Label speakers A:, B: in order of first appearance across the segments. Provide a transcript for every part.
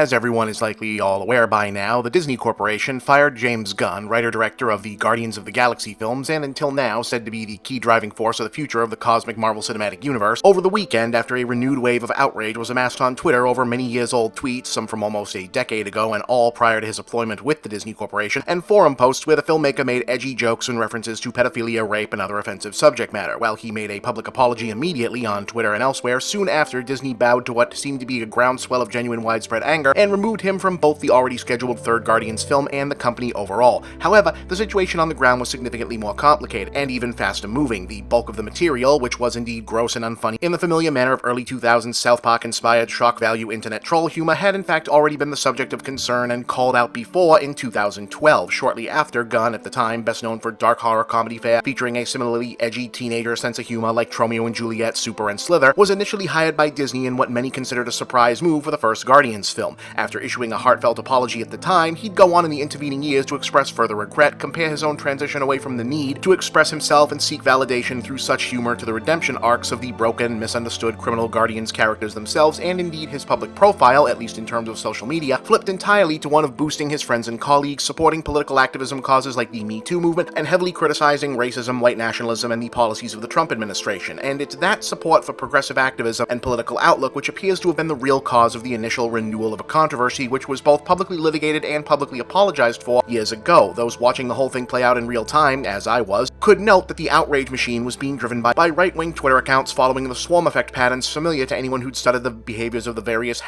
A: As everyone is likely all aware by now, the Disney Corporation fired James Gunn, writer-director of the Guardians of the Galaxy films and until now said to be the key driving force of the future of the cosmic Marvel Cinematic Universe, over the weekend after a renewed wave of outrage was amassed on Twitter over many years-old tweets, some from almost a decade ago and all prior to his employment with the Disney Corporation, and forum posts where the filmmaker made edgy jokes and references to pedophilia, rape, and other offensive subject matter. While he made a public apology immediately on Twitter and elsewhere, soon after Disney bowed to what seemed to be a groundswell of genuine widespread anger and removed him from both the already scheduled third Guardians film and the company overall. However, the situation on the ground was significantly more complicated and even faster moving. The bulk of the material, which was indeed gross and unfunny in the familiar manner of early 2000s South Park-inspired shock value internet troll humor, had in fact already been the subject of concern and called out before in 2012, shortly after Gunn, at the time best known for dark horror comedy fare featuring a similarly edgy teenager sense of humor like Tromeo and Juliet, Super, and Slither, was initially hired by Disney in what many considered a surprise move for the first Guardians film. After issuing a heartfelt apology at the time, he'd go on in the intervening years to express further regret, compare his own transition away from the need to express himself and seek validation through such humor to the redemption arcs of the broken, misunderstood criminal Guardians characters themselves, and indeed his public profile, at least in terms of social media, flipped entirely to one of boosting his friends and colleagues, supporting political activism causes like the Me Too movement, and heavily criticizing racism, white nationalism, and the policies of the Trump administration. And it's that support for progressive activism and political outlook which appears to have been the real cause of the initial renewal of a controversy which was both publicly litigated and publicly apologized for years ago. Those watching the whole thing play out in real time, as I was, could note that the outrage machine was being driven by right-wing Twitter accounts following the swarm effect patterns familiar to anyone who'd studied the behaviors of the various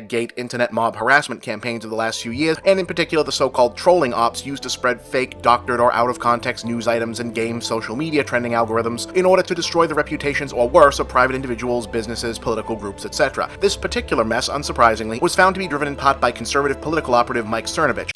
A: #Gate internet mob harassment campaigns of the last few years, and in particular the so-called trolling ops used to spread fake, doctored, or out-of-context news items and game social media trending algorithms in order to destroy the reputations or worse of private individuals, businesses, political groups, etc. This particular mess, unsurprisingly, was found to be driven in part by conservative political operative Mike Cernovich,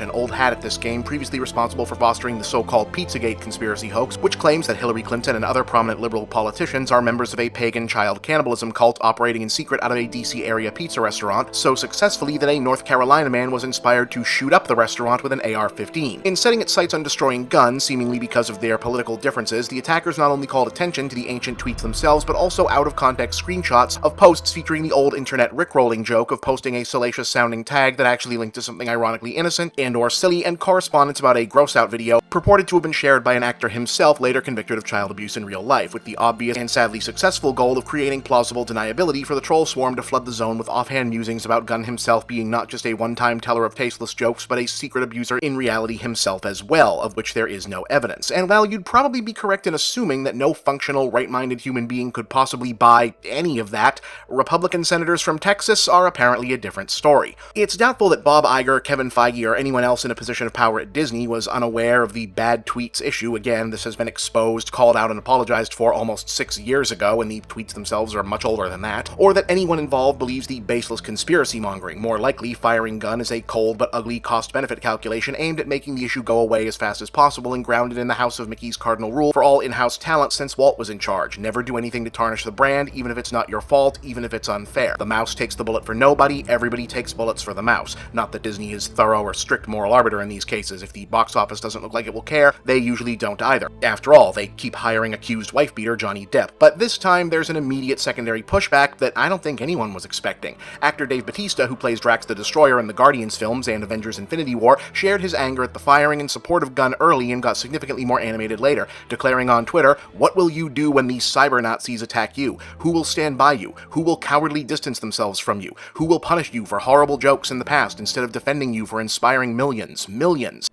A: an old hat at this game, previously responsible for fostering the so-called Pizzagate conspiracy hoax, which claims that Hillary Clinton and other prominent liberal politicians are members of a pagan child cannibalism cult operating in secret out of a DC area pizza restaurant, so successfully that a North Carolina man was inspired to shoot up the restaurant with an AR-15. In setting its sights on destroying Gunn, seemingly because of their political differences, the attackers not only called attention to the ancient tweets themselves, but also out-of-context screenshots of posts featuring the old internet rickrolling joke of posting a salacious-sounding tag that actually linked to something ironically innocent and or silly, and correspondence about a gross-out video purported to have been shared by an actor himself later convicted of child abuse in real life, with the obvious and sadly successful goal of creating plausible deniability for the troll swarm to flood the zone with offhand musings about Gunn himself being not just a one-time teller of tasteless jokes, but a secret abuser in reality himself as well, of which there is no evidence. And while you'd probably be correct in assuming that no functional, right-minded human being could possibly buy any of that, Republican senators from Texas are apparently a different story. It's doubtful that Bob Iger, Kevin Feige, or anyone else in a position of power at Disney was unaware of the bad tweets issue. Again, this has been exposed, called out, and apologized for almost 6 years ago, and the tweets themselves are much older than that. Or that anyone involved believes the baseless conspiracy mongering. More likely, firing Gunn is a cold but ugly cost-benefit calculation aimed at making the issue go away as fast as possible and grounded in the House of Mickey's cardinal rule for all in-house talent since Walt was in charge. Never do anything to tarnish the brand, even if it's not your fault, even if it's unfair. The mouse takes the bullet for nobody, everybody takes bullets for the mouse. Not that Disney is thorough or strict moral arbiter in these cases. If the box office doesn't look like it will care, they usually don't either. After all, they keep hiring accused wife-beater Johnny Depp. But this time, there's an immediate secondary pushback that I don't think anyone was expecting. Actor Dave Bautista, who plays Drax the Destroyer in the Guardians films and Avengers Infinity War, shared his anger at the firing in support of Gunn early and got significantly more animated later, declaring on Twitter, "What will you do when these cyber Nazis attack you? Who will stand by you? Who will cowardly distance themselves from you? Who will punish you for horrible jokes in the past instead of defending you for inspiring millions?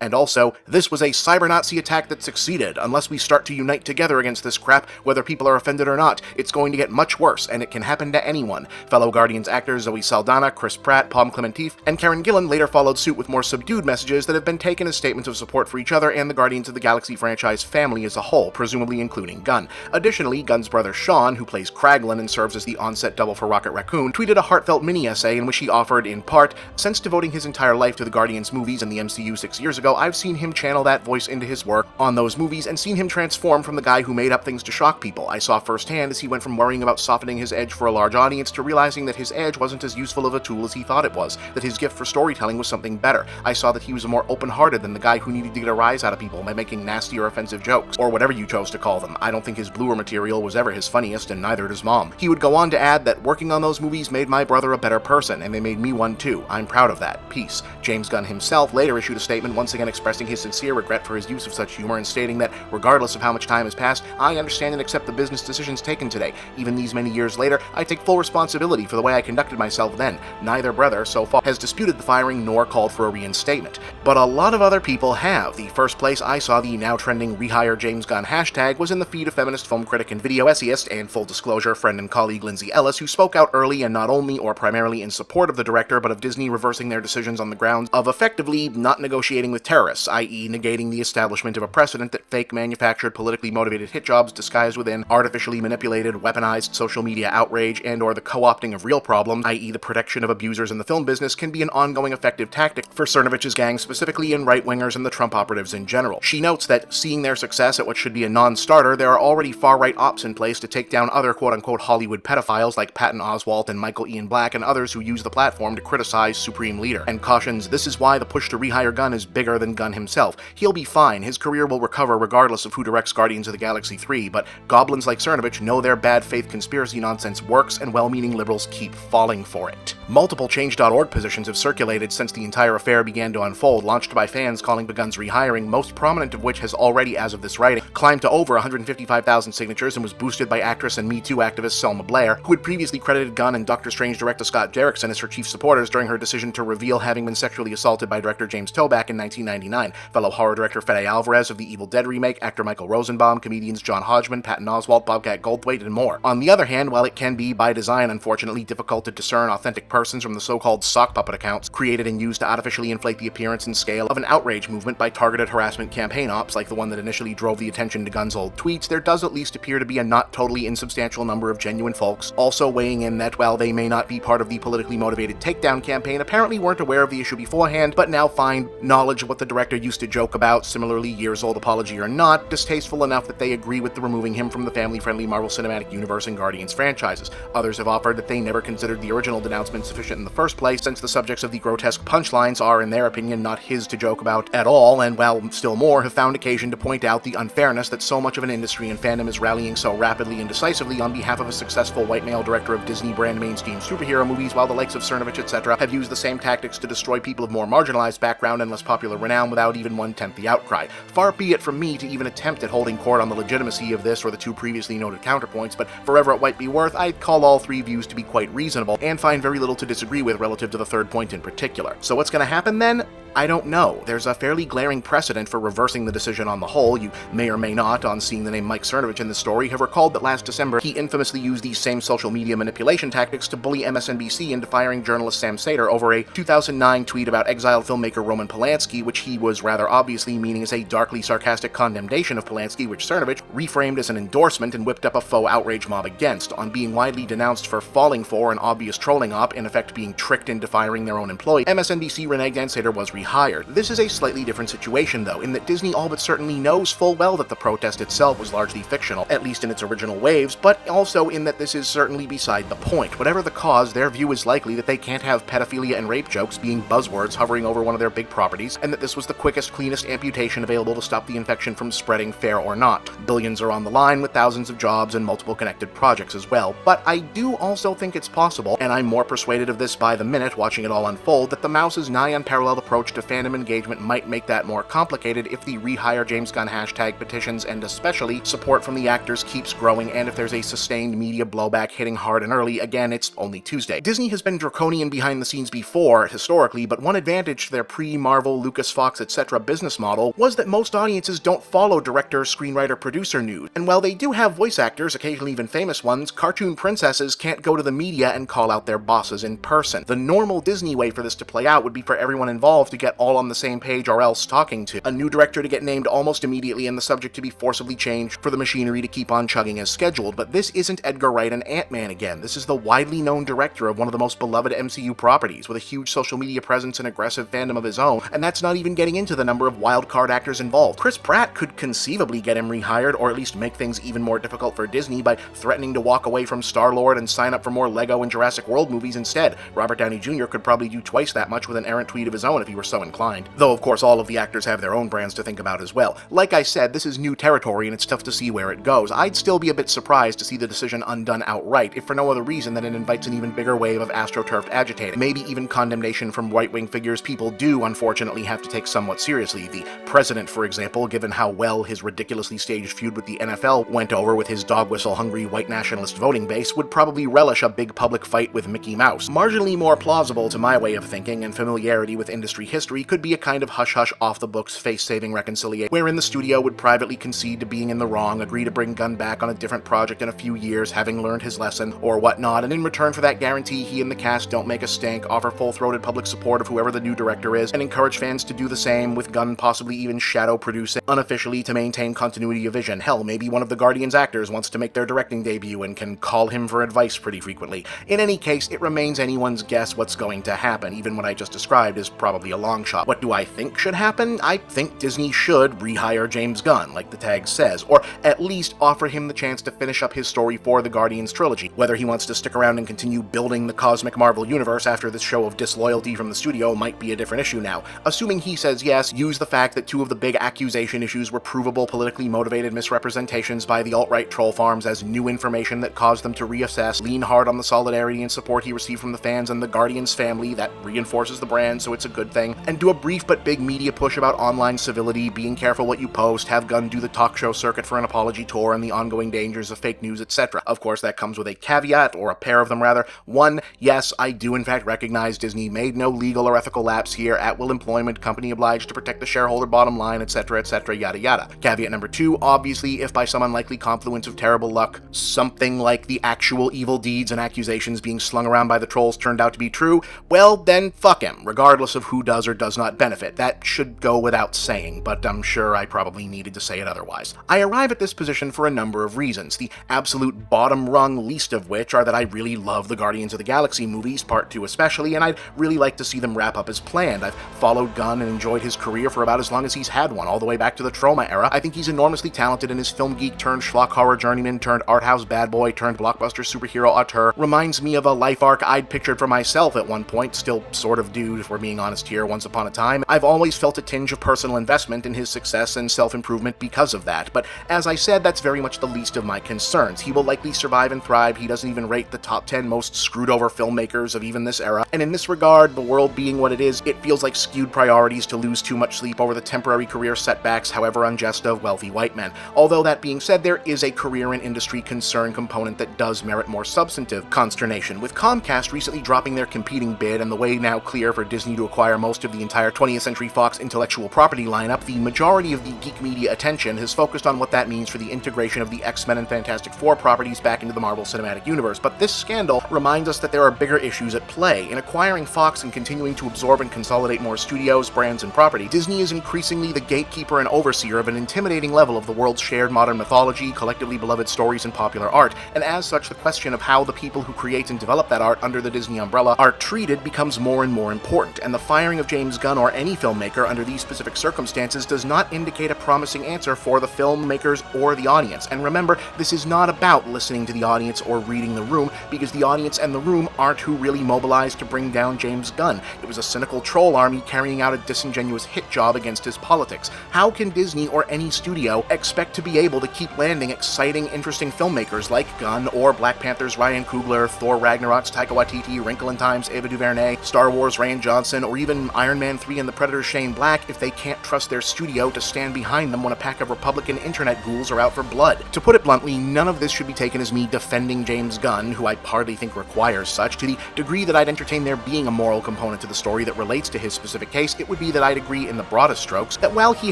A: And also, this was a cyber-Nazi attack that succeeded. Unless we start to unite together against this crap, whether people are offended or not, it's going to get much worse, and it can happen to anyone." Fellow Guardians actors Zoe Saldana, Chris Pratt, Palm Clementif, and Karen Gillan later followed suit with more subdued messages that have been taken as statements of support for each other and the Guardians of the Galaxy franchise family as a whole, presumably including Gunn. Additionally, Gunn's brother Sean, who plays Kraglin and serves as the on-set double for Rocket Raccoon, tweeted a heartfelt mini-essay in which he offered, in part, "Since devoting his entire life to the Guardians movie movies in the MCU 6 years ago, I've seen him channel that voice into his work on those movies and seen him transform from the guy who made up things to shock people. I saw firsthand as he went from worrying about softening his edge for a large audience to realizing that his edge wasn't as useful of a tool as he thought it was, that his gift for storytelling was something better. I saw that he was more open-hearted than the guy who needed to get a rise out of people by making nasty or offensive jokes, or whatever you chose to call them. I don't think his bluer material was ever his funniest, and neither does Mom. He would go on to add that working on those movies made my brother a better person, and they made me one too. I'm proud of that. Peace. James Gunn himself later issued a statement once again expressing his sincere regret for his use of such humor and stating that, regardless of how much time has passed, I understand and accept the business decisions taken today. Even these many years later, I take full responsibility for the way I conducted myself then. Neither brother, so far, has disputed the firing nor called for a reinstatement. But a lot of other people have. The first place I saw the now trending Rehire James Gunn hashtag was in the feed of feminist film critic and video essayist and, full disclosure, friend and colleague Lindsay Ellis, who spoke out early and not only or primarily in support of the director, but of Disney reversing their decisions on the grounds of effectively not negotiating with terrorists, i.e. negating the establishment of a precedent that fake manufactured politically motivated hit jobs disguised within artificially manipulated, weaponized social media outrage and or the co-opting of real problems, i.e. the protection of abusers in the film business, can be an ongoing effective tactic for Cernovich's gang specifically and right-wingers and the Trump operatives in general. She notes that, seeing their success at what should be a non-starter, there are already far-right ops in place to take down other quote-unquote Hollywood pedophiles like Patton Oswalt and Michael Ian Black and others who use the platform to criticize Supreme Leader, and cautions this is why the push to rehire Gunn is bigger than Gunn himself. He'll be fine, his career will recover regardless of who directs Guardians of the Galaxy 3, but goblins like Cernovich know their bad faith conspiracy nonsense works and well-meaning liberals keep falling for it. Multiple Change.org positions have circulated since the entire affair began to unfold, launched by fans calling for Gunn's rehiring, most prominent of which has already, as of this writing, climbed to over 155,000 signatures and was boosted by actress and Me Too activist Selma Blair, who had previously credited Gunn and Doctor Strange director Scott Derrickson as her chief supporters during her decision to reveal having been sexually assaulted by director James Toback in 1999. Fellow horror director Fede Alvarez of the Evil Dead remake, actor Michael Rosenbaum, comedians John Hodgman, Patton Oswalt, Bobcat Goldthwait, and more. On the other hand, while it can be, by design, unfortunately difficult to discern authentic persons from the so-called sock puppet accounts created and used to artificially inflate the appearance and scale of an outrage movement by targeted harassment campaign ops like the one that initially drove the attention to Gunn's old tweets, there does at least appear to be a not totally insubstantial number of genuine folks also weighing in that, while they may not be part of the politically motivated takedown campaign, apparently weren't aware of the issue beforehand, but now find knowledge of what the director used to joke about, similarly years-old apology or not, distasteful enough that they agree with the removing him from the family-friendly Marvel Cinematic Universe and Guardians franchises. Others have offered that they never considered the original denouncement sufficient in the first place, since the subjects of the grotesque punchlines are, in their opinion, not his to joke about at all, and, well, still more, have found occasion to point out the unfairness that so much of an industry and fandom is rallying so rapidly and decisively on behalf of a successful white male director of Disney brand mainstream superhero movies, while the likes of Cernovich, etc., have used the same tactics to destroy people of more marginalized background and less popular renown without even one-tenth the outcry. Far be it from me to even attempt at holding court on the legitimacy of this or the two previously noted counterpoints, but forever it might be worth, I'd call all three views to be quite reasonable, and find very little to disagree with relative to the third point in particular. So what's gonna happen then? I don't know. There's a fairly glaring precedent for reversing the decision on the whole. You may or may not, on seeing the name Mike Cernovich in the story, have recalled that last December he infamously used these same social media manipulation tactics to bully MSNBC into firing journalist Sam Sater over a 2009 tweet about exiled filmmaker Roman Polanski, which he was rather obviously meaning as a darkly sarcastic condemnation of Polanski, which Cernovich reframed as an endorsement and whipped up a faux outrage mob against. On being widely denounced for falling for an obvious trolling op, in effect being tricked into firing their own employee, MSNBC reneged and Sater was rehired. This is a slightly different situation, though, in that Disney all but certainly knows full well that the protest itself was largely fictional, at least in its original waves, but also in that this is certainly beside the point. Whatever the cause, their view is likely that they can't have pedophilia and rape jokes being buzzwords hovering over one of their big properties, and that this was the quickest, cleanest amputation available to stop the infection from spreading, fair or not. Billions are on the line, with thousands of jobs and multiple connected projects as well, but I do also think it's possible, and I'm more persuaded of this by the minute watching it all unfold, that the Mouse's nigh unparalleled approach to fandom engagement might make that more complicated if the Rehire James Gunn hashtag petitions and especially support from the actors keeps growing, and if there's a sustained media blowback hitting hard and early. Again, it's only Tuesday. Disney has been draconian behind the scenes before, historically, but one advantage to their pre-Marvel, Lucas, Fox, etc. business model was that most audiences don't follow director, screenwriter, producer news, and while they do have voice actors, occasionally even famous ones, cartoon princesses can't go to the media and call out their bosses in person. The normal Disney way for this to play out would be for everyone involved to get all on the same page or else talking to, a new director to get named almost immediately and the subject to be forcibly changed for the machinery to keep on chugging as scheduled. But this isn't Edgar Wright and Ant-Man again. This is the widely known director of one of the most beloved MCU properties, with a huge social media presence and aggressive fandom of his own, and that's not even getting into the number of wildcard actors involved. Chris Pratt could conceivably get him rehired, or at least make things even more difficult for Disney by threatening to walk away from Star-Lord and sign up for more Lego and Jurassic World movies instead. Robert Downey Jr. could probably do twice that much with an errant tweet of his own if he were so inclined. Though, of course, all of the actors have their own brands to think about as well. Like I said, this is new territory and it's tough to see where it goes. I'd still be a bit surprised to see the decision undone outright, if for no other reason than it invites an even bigger wave of astroturfed agitating, maybe even condemnation from right-wing figures people do unfortunately have to take somewhat seriously. The president, for example, given how well his ridiculously staged feud with the NFL went over with his dog-whistle-hungry white nationalist voting base, would probably relish a big public fight with Mickey Mouse. Marginally more plausible to my way of thinking and familiarity with industry history could be a kind of hush-hush off-the-books face-saving reconciliation, wherein the studio would privately concede to being in the wrong, agree to bring Gunn back on a different project in a few years, having learned his lesson, or whatnot, and in return for that guarantee he and the cast don't make a stink, offer full-throated public support of whoever the new director is, and encourage fans to do the same, with Gunn possibly even shadow-producing unofficially to maintain continuity of vision. Hell, maybe one of the Guardians actors wants to make their directing debut and can call him for advice pretty frequently. In any case, it remains anyone's guess what's going to happen. Even what I just described is probably a long shot. What do I think should happen? I think Disney should rehire James Gunn, like the tag says, or at least offer him the chance to finish up his story for the Guardians trilogy. Whether he wants to stick around and continue building the cosmic Marvel universe after this show of disloyalty from the studio might be a different issue now. Assuming he says yes, use the fact that two of the big accusation issues were provable politically motivated misrepresentations by the alt-right troll farms as new information that caused them to reassess, lean hard on the solidarity and support he received from the fans and the Guardians family, that reinforces the brand, so it's a good thing, and do a brief but big media push about online civility, being careful what you post, have Gunn do the talk show circuit for an apology tour and the ongoing dangers of fake news, etc. Of course, that comes with a caveat, or a pair of them rather. One, yes, I do in fact recognize Disney made no legal or ethical lapse here, at-will employment, company obliged to protect the shareholder bottom line, etc., yada yada. Caveat number two, obviously, if by some unlikely confluence of terrible luck, something like the actual evil deeds and accusations being slung around by the trolls turned out to be true, well then fuck him, regardless of who does or does not benefit. That should go without saying, but I'm sure I probably needed to say it otherwise. I arrive at this position for a number of reasons, the absolute bottom rung least of which are that I really love the Guardians of the Galaxy movies, part 2 especially, and I'd really like to see them wrap up as planned. I've followed Gunn and enjoyed his career for about as long as he's had one, all the way back to the Trauma era. I think he's enormously talented, and his film geek turned schlock horror journeyman turned art house bad boy turned blockbuster superhero auteur reminds me of a life arc I'd pictured for myself at one point, still sort of do if we're being honest here, once upon a time. I've always felt a tinge of personal investment in his success and self-improvement because of that, but as I said, that's very much the least of my concerns. He will likely survive and thrive. He doesn't even rate the top 10 most screwed over filmmakers of even this era, and in this regard, the world being what it is, it feels like skewed priorities to lose too much sleep over the temporary career setbacks, however unjust, of wealthy white men. Although that being said, there is a career and industry concern component that does merit more substantive consternation. With Comcast recently dropping their competing bid and the way now clear for Disney to acquire most of the entire 20th Century Fox intellectual property lineup, the majority of the geek media attention has focused on what that means for the integration of the X-Men and Fantastic Four properties back into the Marvel Cinematic Universe. But this scandal reminds us that there are bigger issues at play. In acquiring Fox and continuing to absorb and consolidate more studios, brands, and property, Disney is increasingly the gatekeeper and overseer of an intimidating level of the world's shared modern mythology, collectively beloved stories, and popular art, and as such, the question of how the people who create and develop that art under the Disney umbrella are treated becomes more and more important, and the firing of James Gunn or any filmmaker under these specific circumstances does not indicate a promising answer for the filmmakers or the audience. And remember, this is not about listening to the audience or reading the room, because the audience and the room aren't who really mobilized to bring down James Gunn. It was a cynical troll army carrying out a disingenuous hit job against his politics. How can Disney or any studio expect to be able to keep landing exciting, interesting filmmakers like Gunn or Black Panther's Ryan Coogler, Thor Ragnarok's Taika Waititi, Wrinkle in Time's Ava DuVernay, Star Wars' Rian Johnson, or even Iron Man 3 and the Predator's Shane Black if they can't trust their studio to stand behind them when a pack of Republican internet ghouls are out for blood? To put it bluntly, none of this should be taken as me defending James Gunn, who I hardly think requires such. To the degree that I'd entertain there being a moral component to the story that relates to his specific case, it would be that I'd agree in the broadest strokes that while he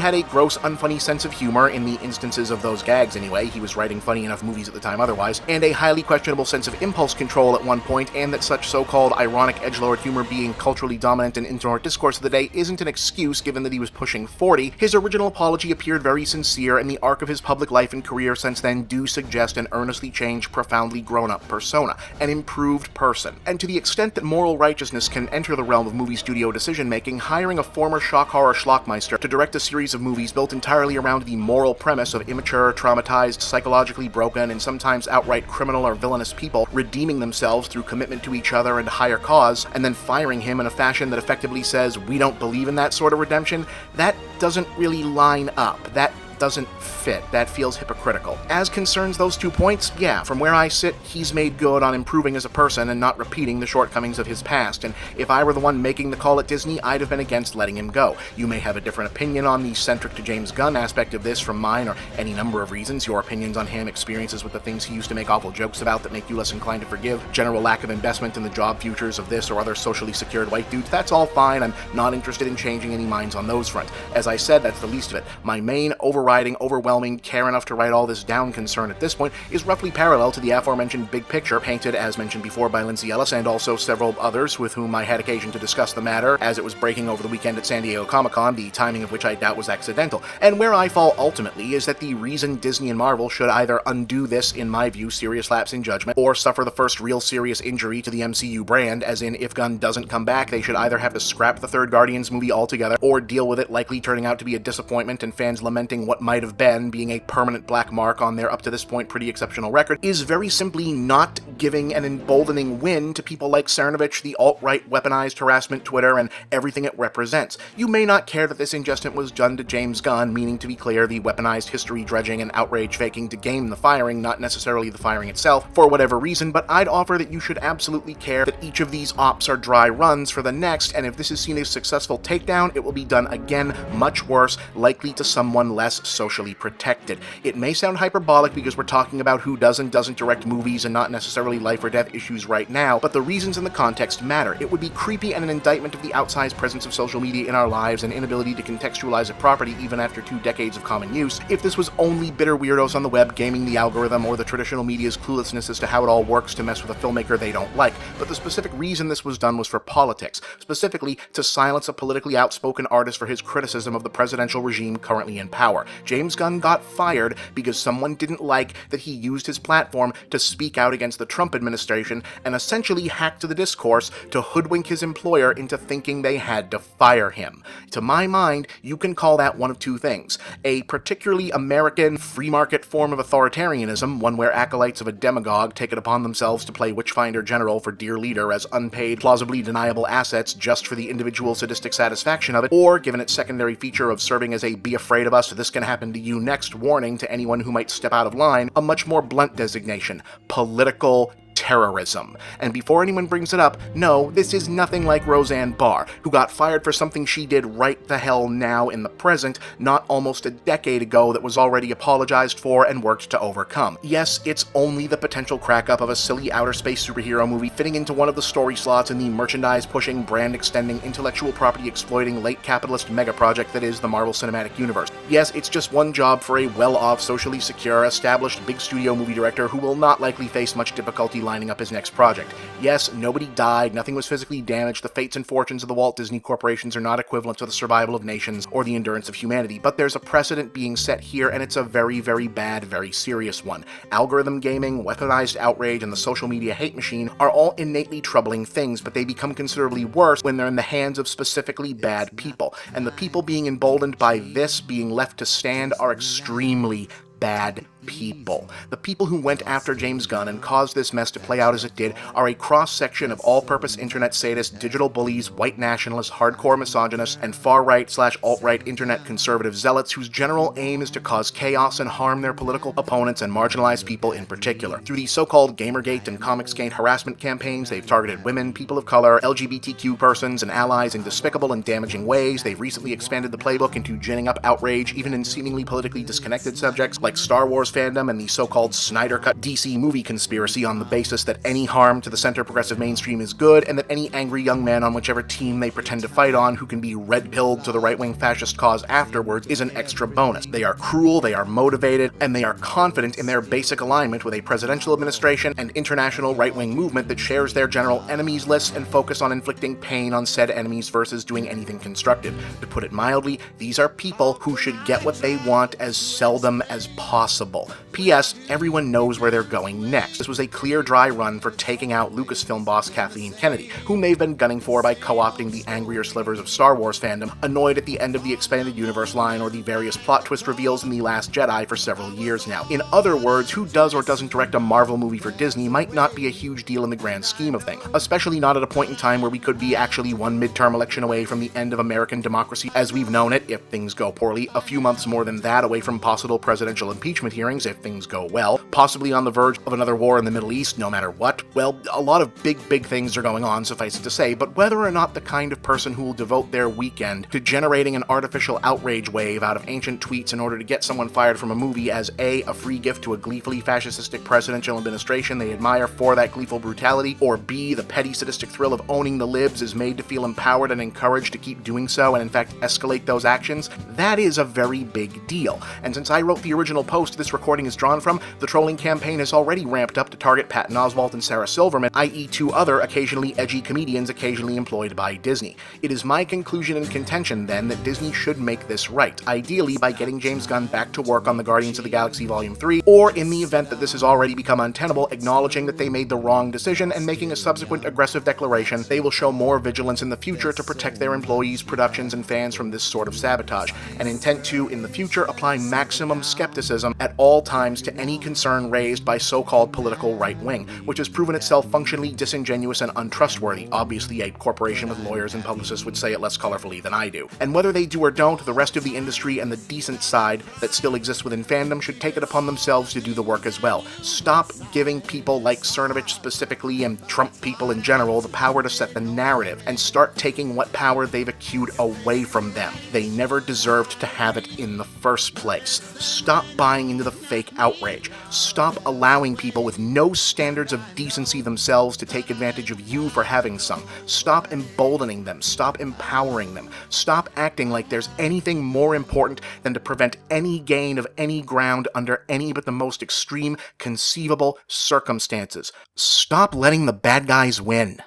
A: had a gross, unfunny sense of humor, in the instances of those gags anyway, he was writing funny enough movies at the time otherwise, and a highly questionable sense of impulse control at one point, and that such so-called ironic edgelord humor being culturally dominant and internet discourse of the day isn't an excuse given that he was pushing 40, his original apology appeared very sincere, and the arc of his public life and career since then do suggest an earnestly changed, profoundly grown-up persona, an improved person. And to the extent that moral righteousness can enter the realm of movie studio decision-making, hiring a former shock horror schlockmeister to direct a series of movies built entirely around the moral premise of immature, traumatized, psychologically broken, and sometimes outright criminal or villainous people redeeming themselves through commitment to each other and a higher cause, and then firing him in a fashion that effectively says, we don't believe in that sort of redemption, that doesn't really line up. That doesn't fit. That feels hypocritical. As concerns those 2 points, yeah, from where I sit, he's made good on improving as a person and not repeating the shortcomings of his past, and if I were the one making the call at Disney, I'd have been against letting him go. You may have a different opinion on the centric to James Gunn aspect of this from mine, or any number of reasons, your opinions on him, experiences with the things he used to make awful jokes about that make you less inclined to forgive, general lack of investment in the job futures of this or other socially secured white dudes, that's all fine. I'm not interested in changing any minds on those fronts. As I said, that's the least of it. My main, overriding, overwhelming, care enough to write all this down concern at this point is roughly parallel to the aforementioned big picture painted, as mentioned before, by Lindsay Ellis and also several others with whom I had occasion to discuss the matter as it was breaking over the weekend at San Diego Comic-Con, the timing of which I doubt was accidental. And where I fall ultimately is that the reason Disney and Marvel should either undo this, in my view, serious lapse in judgment, or suffer the first real serious injury to the MCU brand, as in if Gunn doesn't come back, they should either have to scrap the third Guardians movie altogether, or deal with it likely turning out to be a disappointment and fans lamenting what might have been, being a permanent black mark on their up to this point pretty exceptional record, is very simply not giving an emboldening win to people like Cernovich, the alt-right weaponized harassment Twitter, and everything it represents. You may not care that this ingestion was done to James Gunn, meaning, to be clear, the weaponized history dredging and outrage faking to game the firing, not necessarily the firing itself, for whatever reason, but I'd offer that you should absolutely care that each of these ops are dry runs for the next, and if this is seen as a successful takedown, it will be done again much worse, likely to someone less socially protected. It may sound hyperbolic because we're talking about who does and doesn't direct movies and not necessarily life or death issues right now, but the reasons and the context matter. It would be creepy and an indictment of the outsized presence of social media in our lives and inability to contextualize it properly even after 2 decades of common use if this was only bitter weirdos on the web gaming the algorithm or the traditional media's cluelessness as to how it all works to mess with a filmmaker they don't like. But the specific reason this was done was for politics, specifically to silence a politically outspoken artist for his criticism of the presidential regime currently in power. James Gunn got fired because someone didn't like that he used his platform to speak out against the Trump administration and essentially hacked the discourse to hoodwink his employer into thinking they had to fire him. To my mind, you can call that one of 2 things. A particularly American free market form of authoritarianism, one where acolytes of a demagogue take it upon themselves to play Witchfinder General for dear leader as unpaid, plausibly deniable assets just for the individual sadistic satisfaction of it, or, given its secondary feature of serving as a be afraid of us, this can happen to you next warning to anyone who might step out of line, a much more blunt designation: political terrorism. And before anyone brings it up, no, this is nothing like Roseanne Barr, who got fired for something she did right the hell now in the present, not almost a decade ago, that was already apologized for and worked to overcome. Yes, it's only the potential crack-up of a silly outer space superhero movie fitting into one of the story slots in the merchandise-pushing, brand-extending, intellectual property-exploiting, late capitalist mega-project that is the Marvel Cinematic Universe. Yes, it's just one job for a well-off, socially secure, established big studio movie director who will not likely face much difficulty lining up his next project. Yes, nobody died, nothing was physically damaged, the fates and fortunes of the Walt Disney Corporations are not equivalent to the survival of nations or the endurance of humanity, but there's a precedent being set here, and it's a very, very bad, very serious one. Algorithm gaming, weaponized outrage, and the social media hate machine are all innately troubling things, but they become considerably worse when they're in the hands of specifically bad people, and the people being emboldened by this being left to stand are extremely bad people. The people who went after James Gunn and caused this mess to play out as it did are a cross-section of all-purpose internet sadists, digital bullies, white nationalists, hardcore misogynists, and far-right/alt-right internet conservative zealots whose general aim is to cause chaos and harm their political opponents and marginalized people in particular. Through the so-called Gamergate and Comicsgate harassment campaigns, they've targeted women, people of color, LGBTQ persons, and allies in despicable and damaging ways. They've recently expanded the playbook into ginning up outrage even in seemingly politically disconnected subjects like Star Wars fandom and the so-called Snyder Cut DC movie conspiracy on the basis that any harm to the center-progressive mainstream is good, and that any angry young man on whichever team they pretend to fight on who can be red-pilled to the right-wing fascist cause afterwards is an extra bonus. They are cruel, they are motivated, and they are confident in their basic alignment with a presidential administration and international right-wing movement that shares their general enemies list and focus on inflicting pain on said enemies versus doing anything constructive. To put it mildly, these are people who should get what they want as seldom as possible. P.S. Everyone knows where they're going next. This was a clear dry run for taking out Lucasfilm boss Kathleen Kennedy, whom they've been gunning for by co-opting the angrier slivers of Star Wars fandom, annoyed at the end of the Expanded Universe line or the various plot twist reveals in The Last Jedi for several years now. In other words, who does or doesn't direct a Marvel movie for Disney might not be a huge deal in the grand scheme of things, especially not at a point in time where we could be actually one midterm election away from the end of American democracy as we've known it, if things go poorly, a few months more than that away from possible presidential impeachment hearings if things go well, possibly on the verge of another war in the Middle East no matter what. Well, a lot of big things are going on, suffice it to say, but whether or not the kind of person who will devote their weekend to generating an artificial outrage wave out of ancient tweets in order to get someone fired from a movie as A, a free gift to a gleefully fascistic presidential administration they admire for that gleeful brutality, or B, the petty sadistic thrill of owning the libs is made to feel empowered and encouraged to keep doing so and in fact escalate those actions, that is a very big deal. And since I wrote the original post this recording is drawn from, the trolling campaign has already ramped up to target Patton Oswalt and Sarah Silverman, i.e. two other occasionally edgy comedians occasionally employed by Disney. It is my conclusion and contention then that Disney should make this right, ideally by getting James Gunn back to work on the Guardians of the Galaxy Volume 3, or in the event that this has already become untenable, acknowledging that they made the wrong decision and making a subsequent aggressive declaration they will show more vigilance in the future to protect their employees, productions, and fans from this sort of sabotage, and intent to, in the future, apply maximum skepticism at all times to any concern raised by so-called political right-wing, which has proven itself functionally disingenuous and untrustworthy. Obviously, a corporation with lawyers and publicists would say it less colorfully than I do. And whether they do or don't, the rest of the industry and the decent side that still exists within fandom should take it upon themselves to do the work as well. Stop giving people like Cernovich specifically and Trump people in general the power to set the narrative, and start taking what power they've accrued away from them. They never deserved to have it in the first place. Stop buying into the fake outrage. Stop allowing people with no standards of decency themselves to take advantage of you for having some. Stop emboldening them. Stop empowering them. Stop acting like there's anything more important than to prevent any gain of any ground under any but the most extreme conceivable circumstances. Stop letting the bad guys win.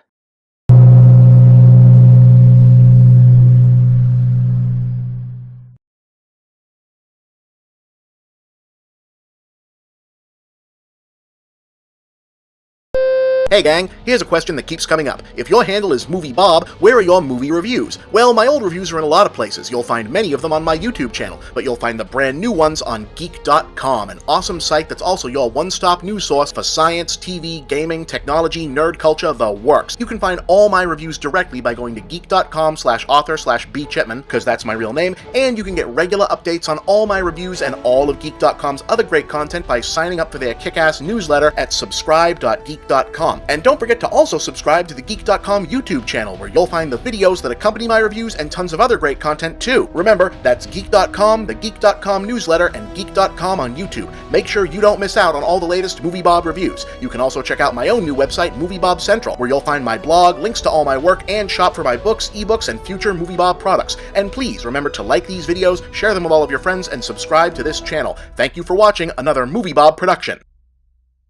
A: Hey gang, here's a question that keeps coming up. If your handle is MovieBob, where are your movie reviews? Well, my old reviews are in a lot of places. You'll find many of them on my YouTube channel, but you'll find the brand new ones on Geek.com, an awesome site that's also your one-stop news source for science, TV, gaming, technology, nerd culture, the works. You can find all my reviews directly by going to geek.com/author/bchipman, because that's my real name, and you can get regular updates on all my reviews and all of Geek.com's other great content by signing up for their kick-ass newsletter at subscribe.geek.com. And don't forget to also subscribe to the Geek.com YouTube channel, where you'll find the videos that accompany my reviews and tons of other great content too. Remember, that's Geek.com, the Geek.com newsletter, and Geek.com on YouTube. Make sure you don't miss out on all the latest MovieBob reviews. You can also check out my own new website, MovieBob Central, where you'll find my blog, links to all my work, and shop for my books, ebooks, and future MovieBob products. And please remember to like these videos, share them with all of your friends, and subscribe to this channel. Thank you for watching another MovieBob production.